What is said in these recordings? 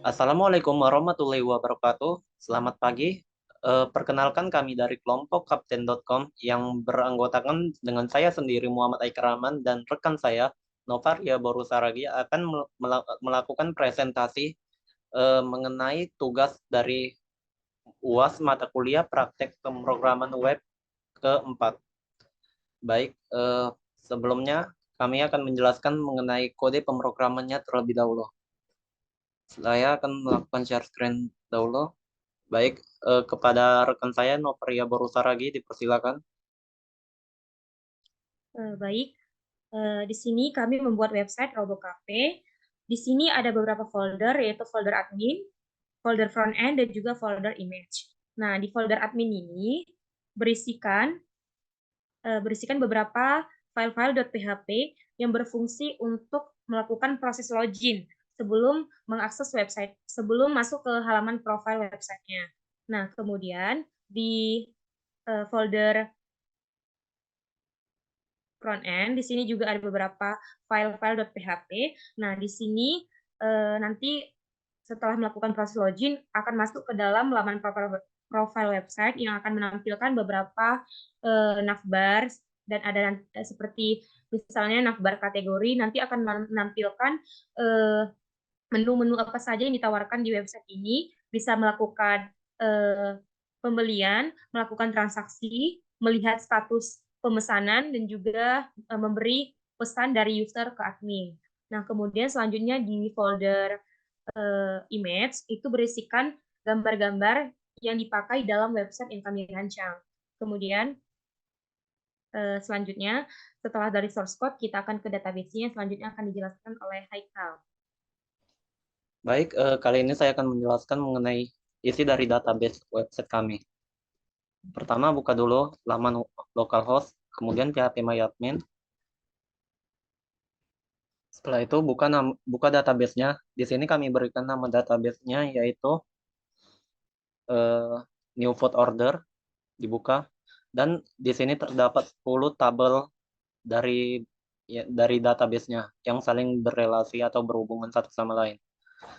Assalamualaikum warahmatullahi wabarakatuh. Selamat pagi. Perkenalkan kami dari kelompok Kapten.com yang beranggotakan dengan saya sendiri Muhammad Aikraman dan rekan saya Novaria Borusaragi akan melakukan presentasi mengenai tugas dari UAS mata kuliah praktek pemrograman web keempat. Baik, sebelumnya kami akan menjelaskan mengenai kode pemrogramannya terlebih dahulu. Saya akan melakukan share screen dahulu. Baik, kepada rekan saya Novaria Borusaragi dipersilakan. Baik, di sini kami membuat website RoboCafe. Di sini ada beberapa folder, yaitu folder admin, folder front end, dan juga folder image. Nah, di folder admin ini berisikan beberapa file-file .php yang berfungsi untuk melakukan proses login sebelum mengakses website, sebelum masuk ke halaman profile websitenya. Nah, kemudian di folder front end, di sini juga ada beberapa file-file .php. Nah, di sini nanti setelah melakukan proses login akan masuk ke dalam laman profile website yang akan menampilkan beberapa navbar dan ada seperti misalnya navbar kategori, nanti akan menampilkan menu-menu apa saja yang ditawarkan di website ini, bisa melakukan pembelian, melakukan transaksi, melihat status pemesanan, dan juga memberi pesan dari user ke admin. Nah, kemudian selanjutnya di folder image itu berisikan gambar-gambar yang dipakai dalam website yang kami rancang. Kemudian selanjutnya setelah dari source code kita akan ke database-nya, selanjutnya akan dijelaskan oleh Haikal. Baik, kali ini saya akan menjelaskan mengenai isi dari database website kami. Pertama, buka dulu laman localhost, kemudian phpMyAdmin. Setelah itu buka database-nya. Di sini kami berikan nama database-nya yaitu new food order, dibuka. Dan di sini terdapat 10 tabel dari database-nya yang saling berrelasi atau berhubungan satu sama lain.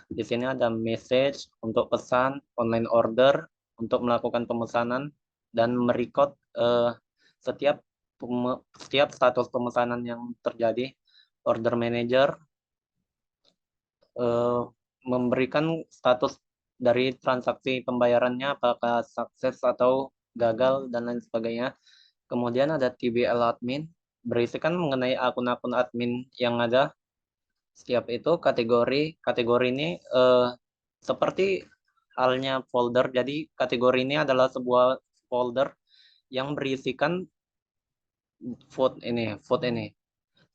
Di sini ada message untuk pesan, online order untuk melakukan pemesanan, dan merecord setiap setiap status pemesanan yang terjadi. Order manager memberikan status dari transaksi pembayarannya apakah sukses atau gagal dan lain sebagainya. Kemudian ada TBL admin berisikan mengenai akun-akun admin yang ada. Setiap itu kategori ini seperti halnya folder. Jadi kategori ini adalah sebuah folder yang berisikan food ini.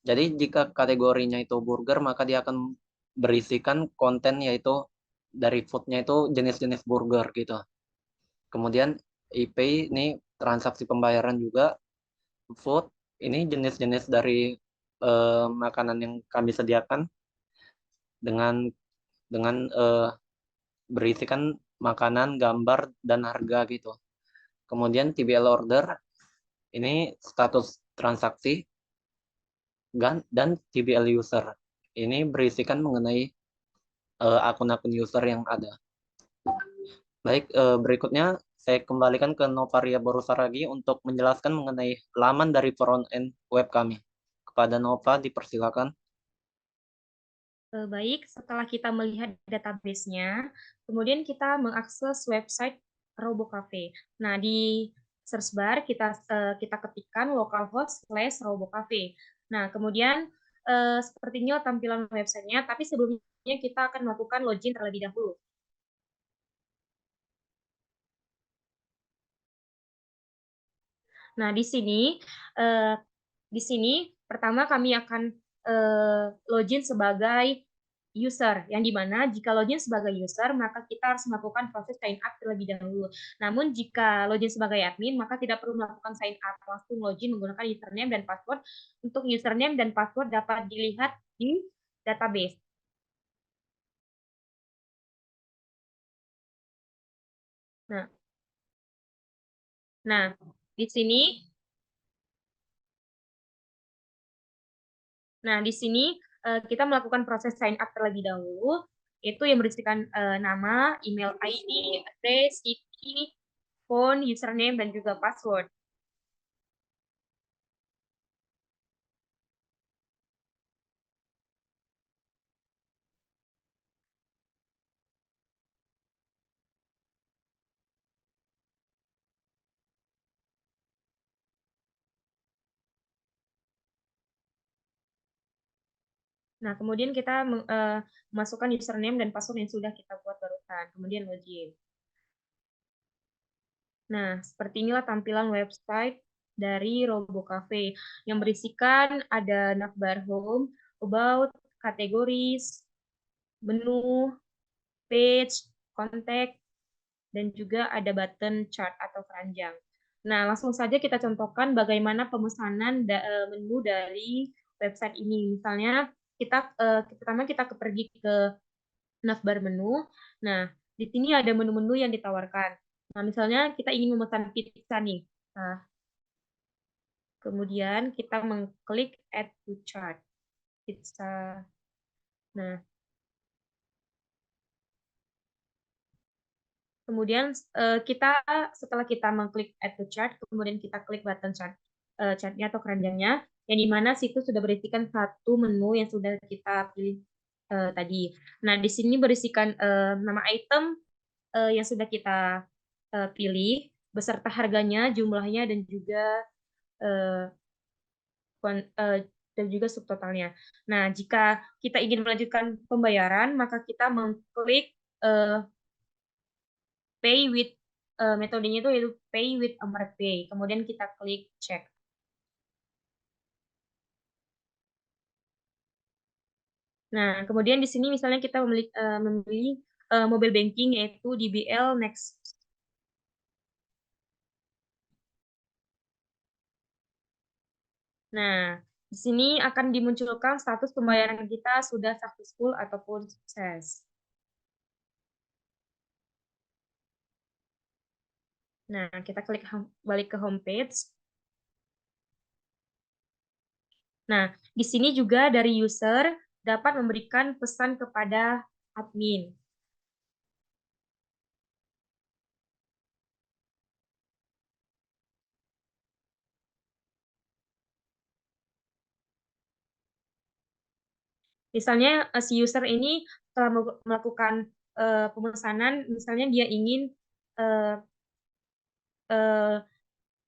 Jadi jika kategorinya itu burger, maka dia akan berisikan konten yaitu dari foodnya itu jenis-jenis burger gitu. Kemudian IP ini transaksi pembayaran juga, food ini jenis-jenis dari makanan yang kami sediakan dengan berisikan makanan, gambar, dan harga gitu. Kemudian TBL order, ini status transaksi, dan TBL user. Ini berisikan mengenai akun-akun user yang ada. Baik, berikutnya saya kembalikan ke Novaria Borusaragi untuk menjelaskan mengenai laman dari front end web kami. Kepada Nova, dipersilakan. Baik, setelah kita melihat database-nya, kemudian kita mengakses website RoboCafe. Nah, di search bar kita ketikkan localhost/robocafe. Nah, kemudian sepertinya tampilan websitenya, tapi sebelumnya kita akan melakukan login terlebih dahulu. Nah, di sini pertama kami akan login sebagai user, yang dimana jika login sebagai user, maka kita harus melakukan proses sign up terlebih dahulu. Namun jika login sebagai admin, maka tidak perlu melakukan sign up, langsung login menggunakan username dan password. Untuk username dan password dapat dilihat di database. Nah, nah di sini Nah, di sini kita melakukan proses sign up terlebih dahulu. Itu yang berisikan nama, email ID, address, IP, phone, username, dan juga password. Nah, kemudian kita masukkan username dan password yang sudah kita buat barusan. Kemudian login. Nah, seperti inilah tampilan website dari Robo Cafe yang berisikan ada navbar home, about, categories, menu, page, contact, dan juga ada button chart atau keranjang. Nah, langsung saja kita contohkan bagaimana pemesanan menu dari website ini. Misalnya, pertama kita pergi ke navbar menu. Nah, di sini ada menu-menu yang ditawarkan. Nah, misalnya kita ingin memesan pizza nih. Nah, kemudian kita mengklik add to chart pizza. Nah, kemudian setelah kita mengklik add to chart, kemudian kita klik button chartnya atau keranjangnya, yang dimana situ sudah berisikan satu menu yang sudah kita pilih tadi. Nah, di sini berisikan nama item yang sudah kita pilih, beserta harganya, jumlahnya, eh, dan juga subtotalnya. Nah, jika kita ingin melanjutkan pembayaran, maka kita mengklik eh, pay with metodenya itu yaitu pay with Pay. Kemudian kita klik check. Nah, kemudian di sini misalnya kita memilih mobile banking yaitu DBL Next. Nah, di sini akan dimunculkan status pembayaran kita sudah successful ataupun sukses. Nah, kita klik balik ke homepage. Nah, di sini juga dari user dapat memberikan pesan kepada admin. Misalnya si user ini telah melakukan pemesanan, misalnya uh, uh,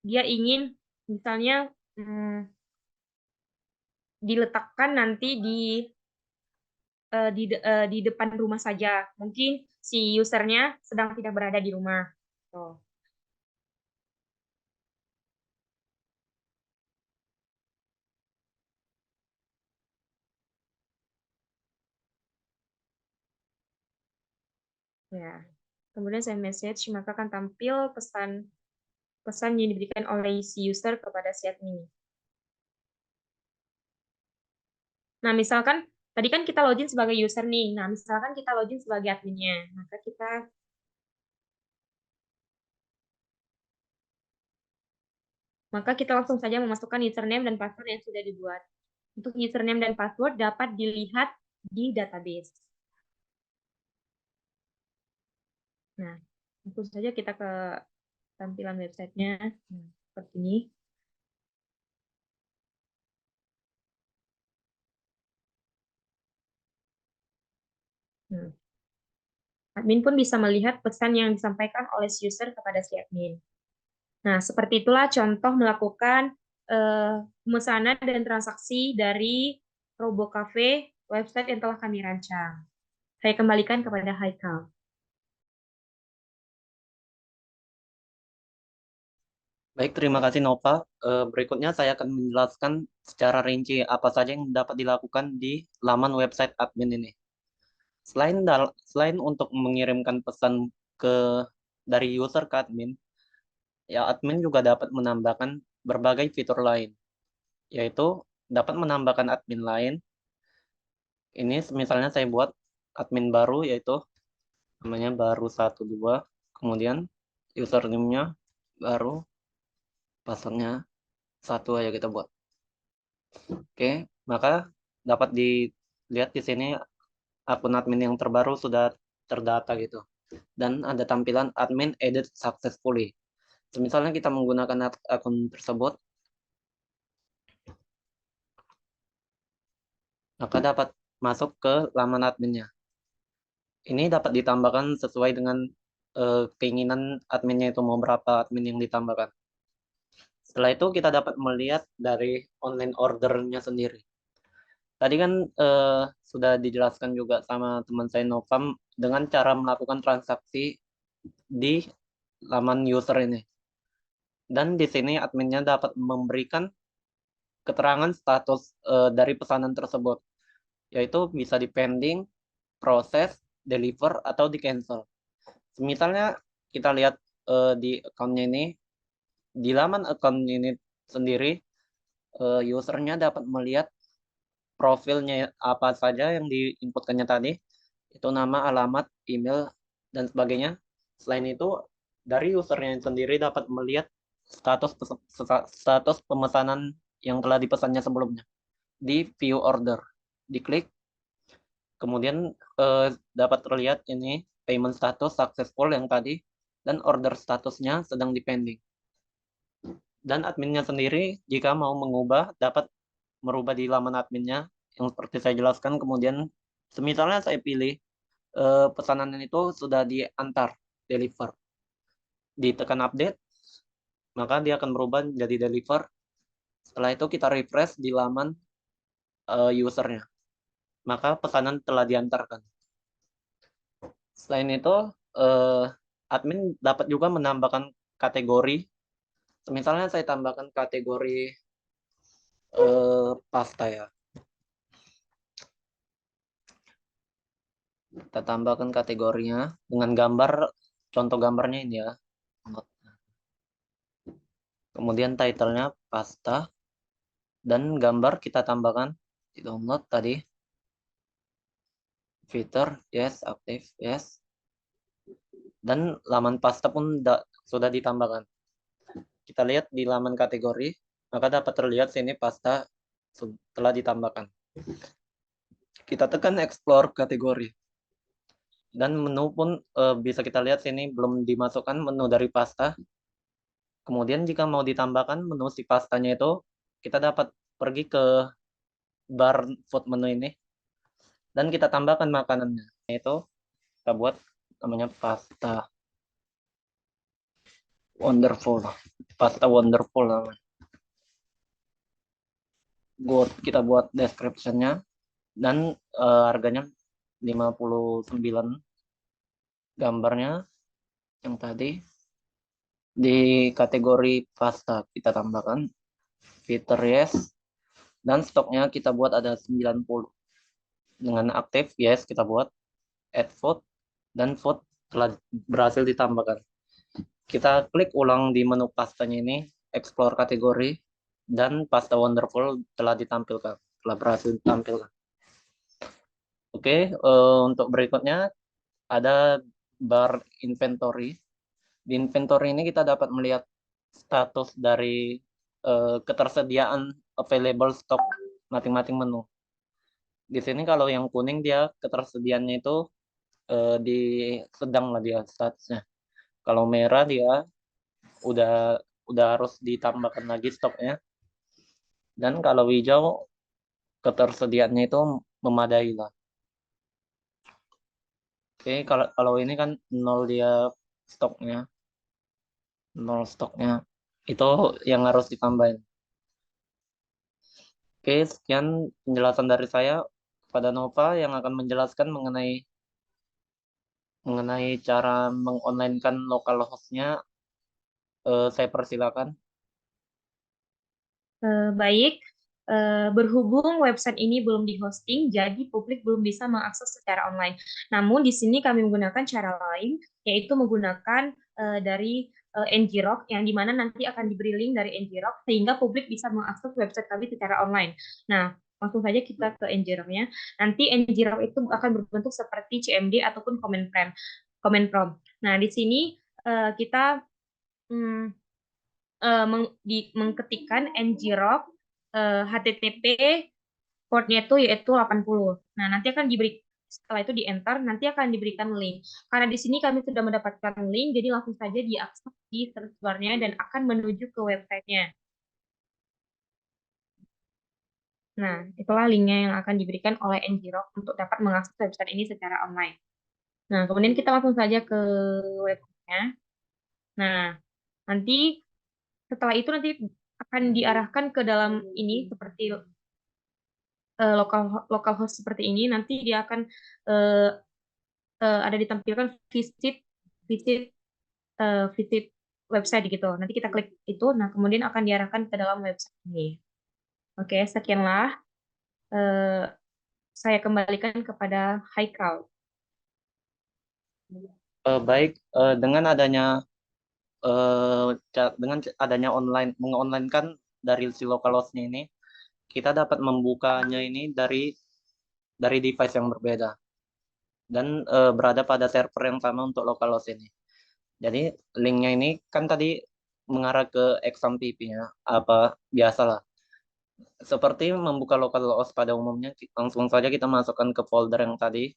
dia ingin misalnya diletakkan nanti di depan rumah saja. Mungkin si usernya sedang tidak berada di rumah. Tuh. Ya. Kemudian send message, maka akan tampil pesan yang diberikan oleh si user kepada si admin. Nah, misalkan tadi kan kita login sebagai user nih. Nah, misalkan kita login sebagai adminnya, maka kita langsung saja memasukkan username dan password yang sudah dibuat. Untuk username dan password dapat dilihat di database. Nah, langsung saja kita ke tampilan websitenya. Nah, seperti ini. Nah, admin pun bisa melihat pesan yang disampaikan oleh si user kepada si admin. Nah, seperti itulah contoh melakukan pemesanan dan transaksi dari Robo Cafe, website yang telah kami rancang. Saya kembalikan kepada Haikal. Baik, terima kasih Nova. Berikutnya saya akan menjelaskan secara rinci apa saja yang dapat dilakukan di laman website admin ini. Selain untuk mengirimkan pesan ke dari user ke admin, ya admin juga dapat menambahkan berbagai fitur lain, yaitu dapat menambahkan admin lain. Ini misalnya saya buat admin baru, yaitu namanya baru 12, kemudian username-nya baru, password-nya 1 aja kita buat. Oke, maka dapat dilihat di sini akun admin yang terbaru sudah terdata gitu. Dan ada tampilan admin added successfully. Misalnya kita menggunakan akun tersebut, maka dapat masuk ke laman adminnya. Ini dapat ditambahkan sesuai dengan keinginan adminnya itu mau berapa admin yang ditambahkan. Setelah itu kita dapat melihat dari online ordernya sendiri. Tadi kan sudah dijelaskan juga sama teman saya Novam dengan cara melakukan transaksi di laman user ini. Dan di sini adminnya dapat memberikan keterangan status dari pesanan tersebut, yaitu bisa di pending, proses, deliver, atau di cancel. Misalnya kita lihat di akunnya ini, di laman akun ini sendiri, usernya dapat melihat profilnya apa saja yang diinputkannya tadi, itu nama, alamat, email, dan sebagainya. Selain itu, dari usernya sendiri dapat melihat status pemesanan yang telah dipesannya sebelumnya. Di view order, diklik, kemudian dapat terlihat ini payment status successful yang tadi, dan order statusnya sedang dipending. Dan adminnya sendiri jika mau mengubah dapat merubah di laman adminnya yang seperti saya jelaskan. Kemudian semisalnya saya pilih pesanan itu sudah diantar, deliver, ditekan update, maka dia akan berubah menjadi deliver. Setelah itu kita refresh di laman usernya, maka pesanan telah diantarkan. Selain itu, eh, admin dapat juga menambahkan kategori. Misalnya saya tambahkan kategori pasta ya. Kita tambahkan kategorinya dengan gambar, contoh gambarnya ini ya. Kemudian title-nya pasta dan gambar kita tambahkan di download tadi. Fitur yes, aktif yes. Dan laman pasta pun sudah ditambahkan. Kita lihat di laman kategori, maka dapat terlihat sini pasta telah ditambahkan. Kita tekan explore kategori. Dan menu pun bisa kita lihat sini belum dimasukkan menu dari pasta. Kemudian jika mau ditambahkan menu si pastanya itu, kita dapat pergi ke bar food menu ini dan kita tambahkan makanannya. Itu kita buat namanya pasta wonderful. Pasta wonderful namanya. Kita buat description-nya dan harganya 59, gambarnya yang tadi. Di kategori pasta kita tambahkan fitur yes, dan stoknya kita buat ada 90. Dengan aktif yes kita buat add food, dan food telah berhasil ditambahkan. Kita klik ulang di menu pastanya ini, explore kategori, dan pasta wonderful telah ditampilkan, telah berhasil ditampilkan. Oke, untuk berikutnya ada bar inventory. Di inventory ini kita dapat melihat status dari ketersediaan available stock masing-masing menu. Di sini kalau yang kuning dia ketersediaannya itu di sedang lah dia statusnya. Kalau merah dia udah udah harus ditambahkan lagi stoknya. Dan kalau hijau ketersediaannya itu memadai lah. Oke, kalau kalau ini kan nol dia stoknya, nol stoknya. Itu yang harus ditambahin. Oke, sekian penjelasan dari saya pada Nova yang akan menjelaskan mengenai mengenai cara mengonlinekan localhost-nya. Saya persilakan. Baik, berhubung website ini belum di-hosting, jadi publik belum bisa mengakses secara online. Namun di sini kami menggunakan cara lain, yaitu menggunakan dari ngrok, yang dimana nanti akan diberi link dari ngrok, sehingga publik bisa mengakses website kami secara online. Nah, langsung saja kita ke ngrok-nya. Nanti ngrok itu akan berbentuk seperti CMD ataupun comment prompt. Nah, di sini kita hmm, mengketikkan ngrok HTTP portnya itu yaitu 80. Nah, nanti akan diberi Setelah itu di-enter, nanti akan diberikan link. Karena di sini kami sudah mendapatkan link, jadi langsung saja diakses di search bar-nya dan akan menuju ke websitenya. Nah, itulah linknya yang akan diberikan oleh NGROK untuk dapat mengakses website ini secara online. Nah, kemudian kita langsung saja ke websitenya. Nah, nanti setelah itu nanti akan diarahkan ke dalam ini seperti lokal lokal host seperti ini. Nanti dia akan eh, ada ditampilkan visit visit visit website gitu. Nanti kita klik itu, nah kemudian akan diarahkan ke dalam website ini. Oke, sekianlah. Eh, saya kembalikan kepada Haikal. Baik, dengan adanya online mengonlinekan dari si localhost-nya ini, kita dapat membukanya ini dari device yang berbeda dan berada pada server yang sama untuk localhost ini. Jadi linknya ini kan tadi mengarah ke XAMPP-nya, apa biasalah. Seperti membuka localhost pada umumnya, langsung saja kita masukkan ke folder yang tadi,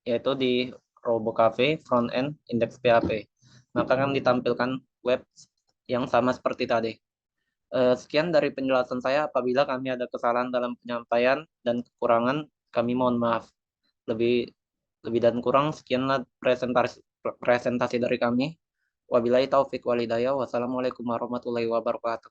yaitu di RoboCafe frontend index PHP. Maka akan ditampilkan web yang sama seperti tadi. Sekian dari penjelasan saya. Apabila kami ada kesalahan dalam penyampaian dan kekurangan, kami mohon maaf. Lebih lebih dan kurang sekianlah presentasi dari kami. Wabillahi taufik walhidayah. Wassalamualaikum warahmatullahi wabarakatuh.